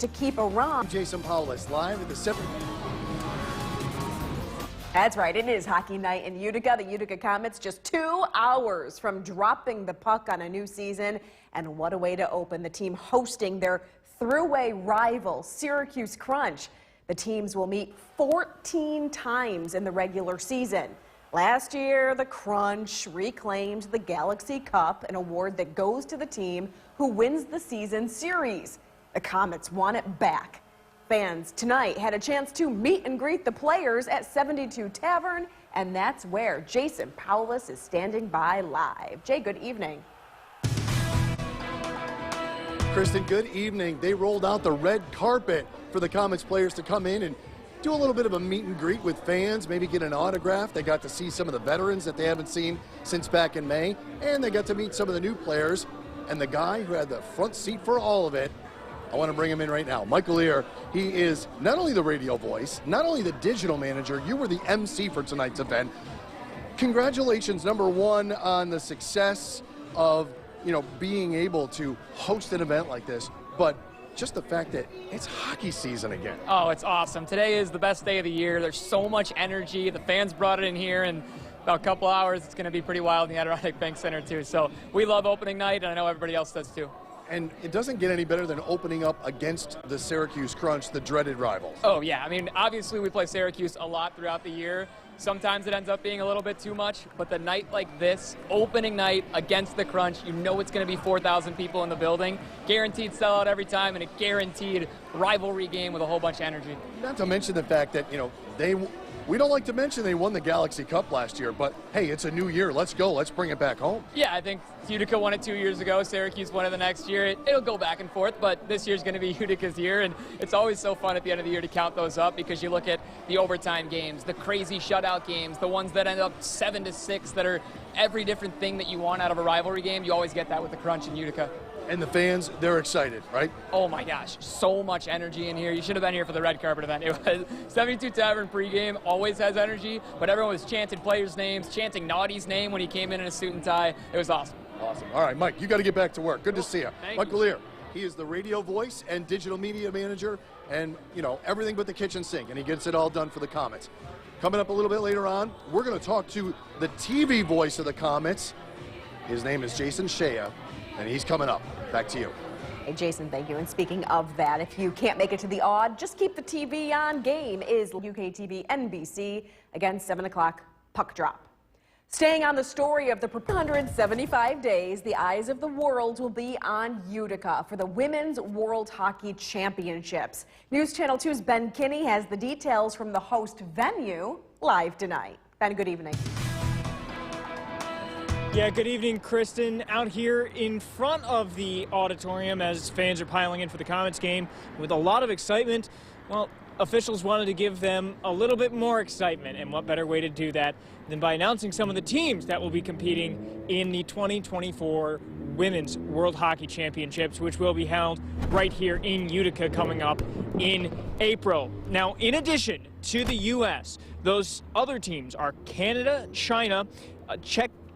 to keep around. Jason Paulus live at the 7th. That's right, it is hockey night in Utica. The Utica Comets just 2 hours from dropping the puck on a new season. And what a way to open, the team hosting their throughway rival, Syracuse Crunch. The teams will meet 14 times in the regular season. Last year, the Crunch reclaimed the Galaxy Cup, an award that goes to the team who wins the season series. The Comets want it back. Fans tonight had a chance to meet and greet the players at 72 Tavern, and that's where Jason Paulus is standing by live. Jay, good evening. Kristen, good evening. They rolled out the red carpet for the Comets players to come in and do a little bit of a meet and greet with fans, maybe get an autograph. They got to see some of the veterans that they haven't seen since back in May, and they got to meet some of the new players. And the guy who had the front seat for all of it, I want to bring him in right now. Michael Lear, he is not only the radio voice, not only the digital manager, you were the MC for tonight's event. Congratulations, number one, on the success of, being able to host an event like this, but just the fact that it's hockey season again. Oh, it's awesome. Today is the best day of the year. There's so much energy. The fans brought it in here, and about a couple hours, it's going to be pretty wild in the Adirondack Bank Center, too. So we love opening night, and I know everybody else does, too. And it doesn't get any better than opening up against the Syracuse Crunch, the dreaded rivals. Oh, yeah. I mean, obviously we play Syracuse a lot throughout the year. Sometimes it ends up being a little bit too much, but the night like this, opening night against the Crunch, you know it's going to be 4,000 people in the building. Guaranteed sellout every time, and a guaranteed rivalry game with a whole bunch of energy. Not to mention the fact that, we don't like to mention they won the Galaxy Cup last year, but hey, it's a new year. Let's go. Let's bring it back home. Yeah, I think Utica won it 2 years ago. Syracuse won it the next year. It'll go back and forth, but this year's going to be Utica's year, and it's always so fun at the end of the year to count those up because you look at the overtime games, the crazy shutout games, the ones that end up 7-6 that are every different thing that you want out of a rivalry game. You always get that with the Crunch in Utica. And the fans, they're excited, right? Oh my gosh, so much energy in here. You should have been here for the red carpet event. It was 72 Tavern pregame, always has energy, but everyone was chanting players' names, chanting Naughty's name when he came in a suit and tie. It was awesome. Awesome. All right, Mike, you got to get back to work. Good to see you. Michael you. Lear, he is the radio voice and digital media manager and, everything but the kitchen sink, and he gets it all done for the Comets. Coming up a little bit later on, we're going to talk to the TV voice of the Comets. His name is Jason Shea, and he's coming up. Back to you. Hey, Jason, thank you. And speaking of that, if you can't make it to the odd, just keep the TV on. Game is UKTV NBC. Again, 7 o'clock, puck drop. Staying on the story of the 175 days, the eyes of the world will be on Utica for the Women's World Hockey Championships. News Channel 2's Ben Kinney has the details from the host venue live tonight. Ben, good evening. Yeah, good evening, Kristen. Out here in front of the auditorium as fans are piling in for the Comets game with a lot of excitement. Well, officials wanted to give them a little bit more excitement, and what better way to do that than by announcing some of the teams that will be competing in the 2024 Women's World Hockey Championships, which will be held right here in Utica coming up in April. Now, in addition to the U.S., those other teams are Canada, China,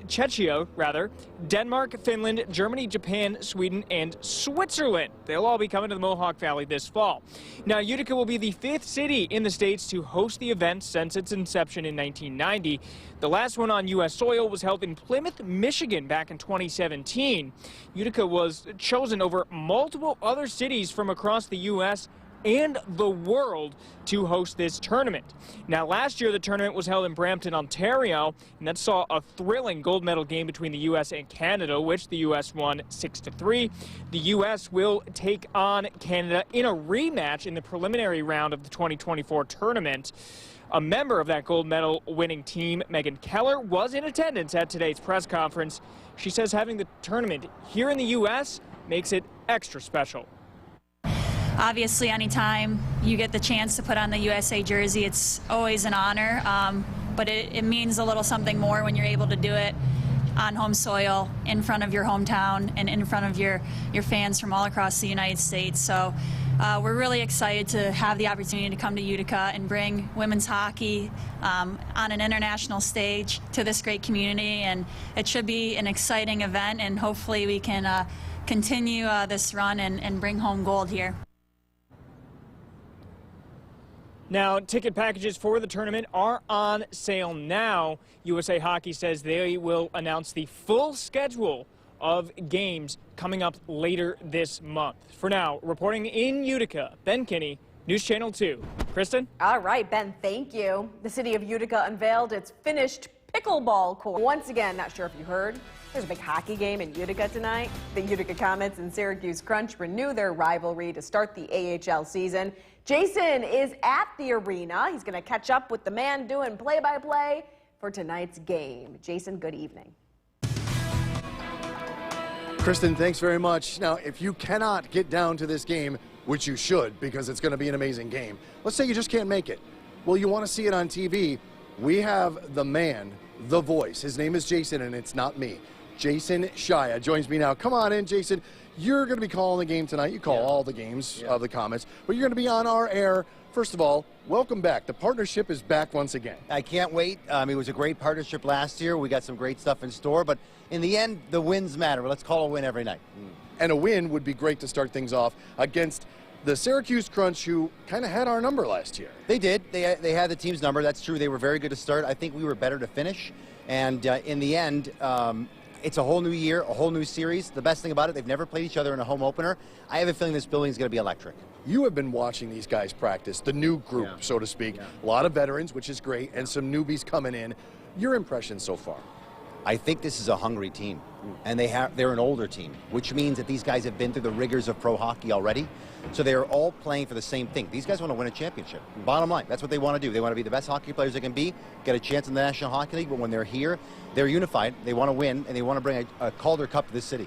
Czechia, Denmark, Finland, Germany, Japan, Sweden, and Switzerland. They'll all be coming to the Mohawk Valley this fall. Now, Utica will be the 5th city in the States to host the event since its inception in 1990. The last one on U.S. soil was held in Plymouth, Michigan back in 2017. Utica was chosen over multiple other cities from across the U.S. and the world to host this tournament. Now, last year the tournament was held in Brampton, Ontario, and that saw a thrilling gold medal game between the U.S. and Canada, which the U.S. won 6-3. The U.S. will take on Canada in a rematch in the preliminary round of the 2024 tournament. A member of that gold medal winning team, Megan Keller, was in attendance at today's press conference. She says having the tournament here in the U.S. makes it extra special. Obviously, anytime you get the chance to put on the USA jersey, it's always an honor, but it means a little something more when you're able to do it on home soil, in front of your hometown, and in front of your fans from all across the United States. So we're really excited to have the opportunity to come to Utica and bring women's hockey on an international stage to this great community, and it should be an exciting event, and hopefully we can continue this run and bring home gold here. Now, ticket packages for the tournament are on sale now. USA Hockey says they will announce the full schedule of games coming up later this month. For now, reporting in Utica, Ben Kinney, News Channel 2. Kristen? All right, Ben, thank you. The city of Utica unveiled its finished pickleball court. Once again, not sure if you heard, there's a big hockey game in Utica tonight. The Utica Comets and Syracuse Crunch renew their rivalry to start the AHL season. Jason is at the arena. He's going to catch up with the man doing play-by-play for tonight's game. Jason, good evening. Kristen, thanks very much. Now, if you cannot get down to this game, which you should because it's going to be an amazing game, let's say you just can't make it. Well, you want to see it on TV. We have the man, the voice. His name is Jason, and it's not me. Jason Shia joins me now. Come on in, Jason. You're going to be calling the game tonight. You call all the games of the Comets, but you're going to be on our air. First of all, welcome back. The partnership is back once again. I can't wait. It was a great partnership last year. We got some great stuff in store, but in the end, the wins matter. Let's call a win every night. And a win would be great to start things off against the Syracuse Crunch, who kind of had our number last year. They did. They had the team's number. That's true. They were very good to start. I think we were better to finish. And in the end, it's a whole new year, a whole new series. The best thing about it, they've never played each other in a home opener. I have a feeling this building is going to be electric. You have been watching these guys practice, the new group, so to speak. A lot of veterans, which is great, and some newbies coming in. Your impression so far? I think this is a hungry team, and they're an older team, which means that these guys have been through the rigors of pro hockey already. So they're all playing for the same thing. These guys want to win a championship. Bottom line, that's what they want to do. They want to be the best hockey players they can be, get a chance in the National Hockey League, but when they're here, they're unified. They want to win, and they want to bring a Calder Cup to this city.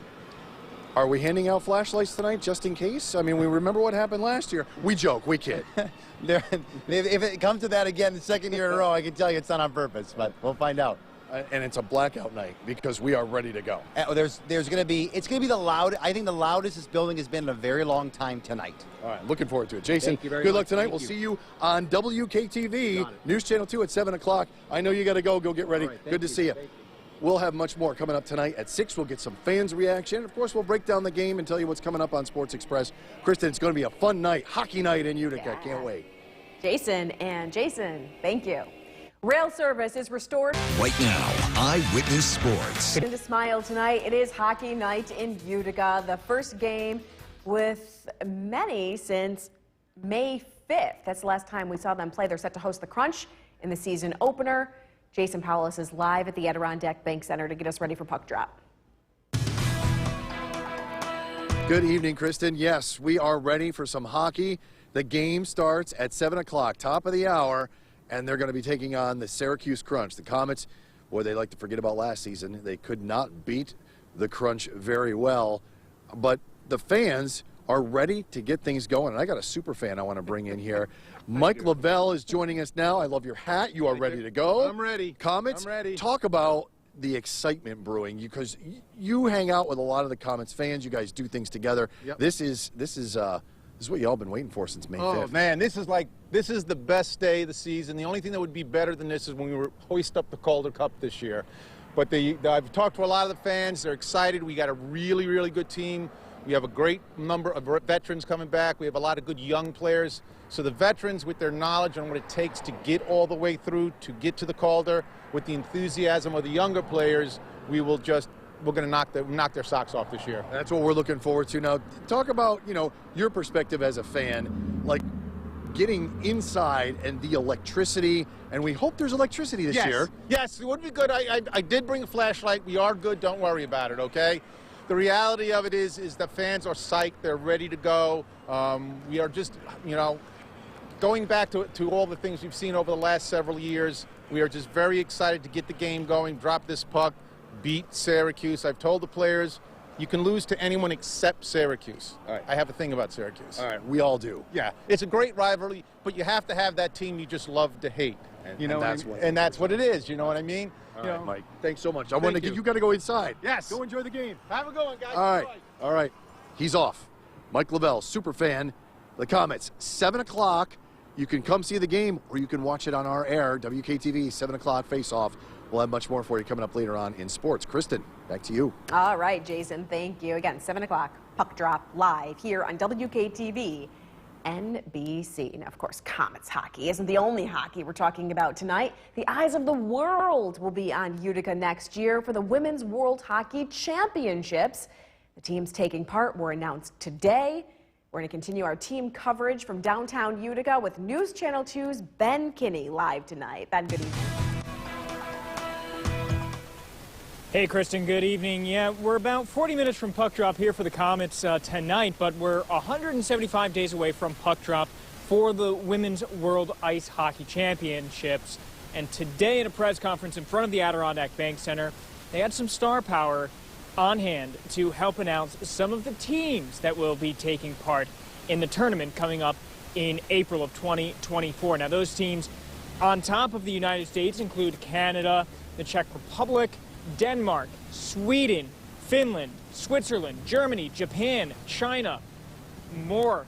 Are we handing out flashlights tonight just in case? I mean, we remember what happened last year. We joke, we kid. If it comes to that again the second year in a row, I can tell you it's not on purpose, but we'll find out. And it's a blackout night because we are ready to go. There's going to be, it's going to be the loudest, I think the loudest this building has been in a very long time tonight. All right, looking forward to it. Jason, good luck tonight. We'll see you on WKTV, News Channel 2 at 7 o'clock. I know you got to go get ready. Good to see you. We'll have much more coming up tonight at 6. We'll get some fans' reaction. Of course, we'll break down the game and tell you what's coming up on Sports Express. Kristen, it's going to be a fun night, hockey night in Utica. Can't wait. Jason, thank you. Rail service is restored. Right now, Eyewitness Sports. To smile tonight, it is hockey night in Utica. The first game with many since May 5th. That's the last time we saw them play. They're set to host the Crunch in the season opener. Jason Powlis is live at the Adirondack Bank Center to get us ready for puck drop. Good evening, Kristen. Yes, we are ready for some hockey. The game starts at 7 o'clock, top of the hour. And they're going to be taking on the Syracuse Crunch. The Comets, boy, they like to forget about last season. They could not beat the Crunch very well. But the fans are ready to get things going. And I got a super fan I want to bring in here. Mike Lavelle is joining us now. I love your hat. You are ready to go. I'm ready. Comets, I'm ready. Talk about the excitement brewing, because you hang out with a lot of the Comets fans. You guys do things together. Yep. This is what y'all been waiting for since May 5th. Oh man, this is the best day of the season. The only thing that would be better than this is when we hoist up the Calder Cup this year. But I've talked to a lot of the fans. They're excited. We got a really, really good team. We have a great number of veterans coming back. We have a lot of good young players. So the veterans, with their knowledge on what it takes to get all the way through, to get to the Calder, with the enthusiasm of the younger players, we're going to knock their socks off this year. That's what we're looking forward to. Now, talk about, your perspective as a fan, like getting inside and the electricity, and we hope there's electricity this year. Yes, it would be good. I did bring a flashlight. We are good. Don't worry about it, okay? The reality of it is the fans are psyched. They're ready to go. We are just, going back to all the things we've seen over the last several years, we are just very excited to get the game going, drop this puck, beat Syracuse. I've told the players, you can lose to anyone except Syracuse. All right. I have a thing about Syracuse. All right, we all do. Yeah, it's a great rivalry, but you have to have that team you just love to hate. And that's what it is. You know what I mean? All right, Mike. Thanks so much. I want to get you got to go inside. Yes. Go enjoy the game. Have a good one, guys. All right. Enjoy. All right. He's off. Mike Lavelle, super fan. The Comets, 7 o'clock. You can come see the game, or you can watch it on our air, WKTV, 7 o'clock face-off. We'll have much more for you coming up later on in sports. Kristen, back to you. All right, Jason, thank you. Again, 7 o'clock, puck drop live here on WKTV NBC. Now, of course, Comets hockey isn't the only hockey we're talking about tonight. The eyes of the world will be on Utica next year for the Women's World Hockey Championships. The teams taking part were announced today. We're going to continue our team coverage from downtown Utica with News Channel 2's Ben Kinney live tonight. Ben, good evening. Hey, Kristen, good evening. Yeah, we're about 40 minutes from puck drop here for the Comets tonight, but we're 175 days away from puck drop for the Women's World Ice Hockey Championships. And today at a press conference in front of the Adirondack Bank Center, they had some star power on hand to help announce some of the teams that will be taking part in the tournament coming up in April of 2024. Now, those teams on top of the United States include Canada, the Czech Republic, Denmark, Sweden, Finland, Switzerland, Germany, Japan, China. More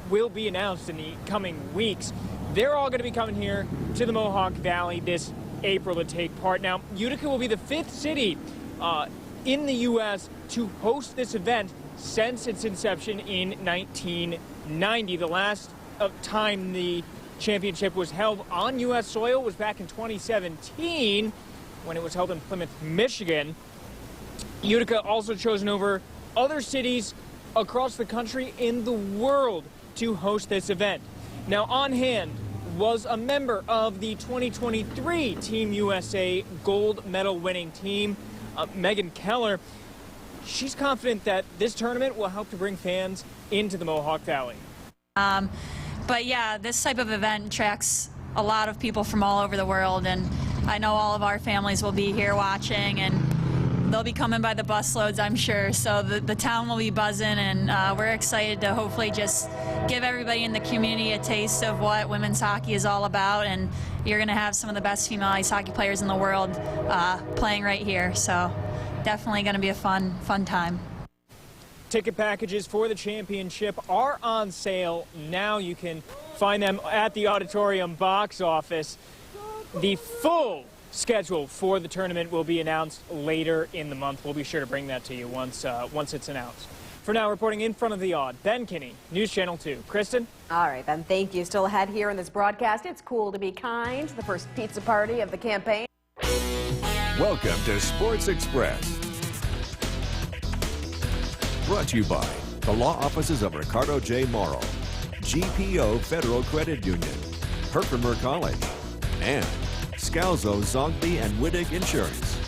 will be announced in the coming weeks. They're all going to be coming here to the Mohawk Valley this April to take part. Now, Utica will be the 5th city in the U.S. to host this event since its inception in 1990. The last time the championship was held on U.S. soil was back in 2017 when it was held in Plymouth, Michigan. Utica also chosen over other cities across the country in the world to host this event. Now, on hand was a member of the 2023 Team USA gold medal winning team, Megan Keller. She's confident that this tournament will help to bring fans into the Mohawk Valley. But yeah, this type of event attracts a lot of people from all over the world, and I know all of our families will be here watching, and they'll be coming by the busloads, I'm sure. So the town will be buzzing, and we're excited to hopefully just give everybody in the community a taste of what women's hockey is all about. And you're going to have some of the best female ice hockey players in the world playing right here. So definitely going to be a fun time. Ticket packages for the championship are on sale now. You can find them at the auditorium box office. The full schedule for the tournament will be announced later in the month. We'll be sure to bring that to you once it's announced. For now, reporting in front of the Aud, Ben Kinney, News Channel 2. Kristen? All right, Ben, thank you. Still ahead here in this broadcast, it's cool to be kind. The first pizza party of the campaign. Welcome to Sports Express. Brought to you by the law offices of Ricardo J. Morrow, GPO Federal Credit Union, Herkimer College, and Scalzo, Zogbey, and Wittig Insurance.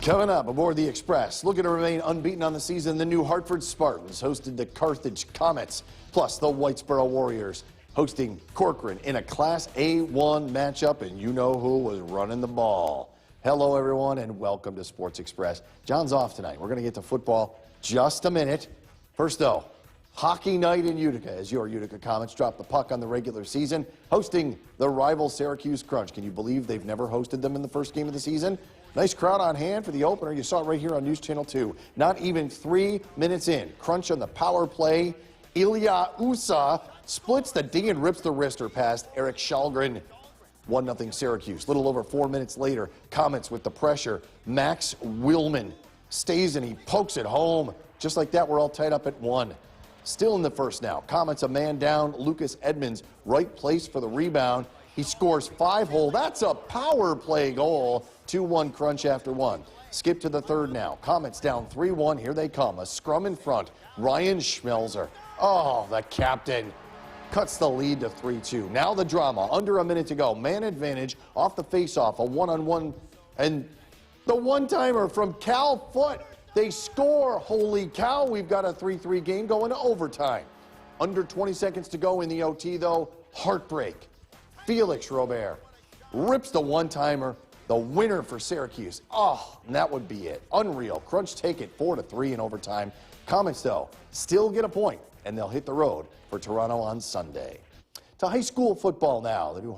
Coming up aboard the Express, looking to remain unbeaten on the season, the New Hartford Spartans hosted the Carthage Comets, plus the Whitesboro Warriors hosting Corcoran in a Class A1 matchup, and you know who was running the ball. Hello, everyone, and welcome to Sports Express. John's off tonight. We're going to get to football just a minute. First, though, hockey night in Utica as your Utica Comets drop the puck on the regular season, hosting the rival Syracuse Crunch. Can you believe they've never hosted them in the first game of the season? Nice crowd on hand for the opener. You saw it right here on News Channel 2. Not even 3 minutes in. Crunch on the power play. Ilya Usa splits the D and rips the wrister past Eric Shalgren. 1-0 Syracuse. Little over 4 minutes later, Comets with the pressure. Max Willman stays and he pokes it home. Just like that, we're all tied up at 1. Still in the first now. Comets a man down. Lucas Edmonds, right place for the rebound. He scores 5-hole. That's a power play goal. 2-1 Crunch after 1. Skip to the third now. Comets down 3-1. Here they come. A scrum in front. Ryan Schmelzer. Oh, the captain cuts the lead to 3-2. Now the drama. Under a minute to go. Man advantage off the faceoff. A one-on-one. And the one-timer from Cal Foote. They score. Holy cow. We've got a 3-3 game going to overtime. Under 20 seconds to go in the OT, though. Heartbreak. Felix Robert rips the one-timer. The winner for Syracuse. Oh, and that would be it. Unreal. Crunch take it 4-3 in overtime. Comets, though, still get a point, and they'll hit the road for Toronto on Sunday. To high school football now. The New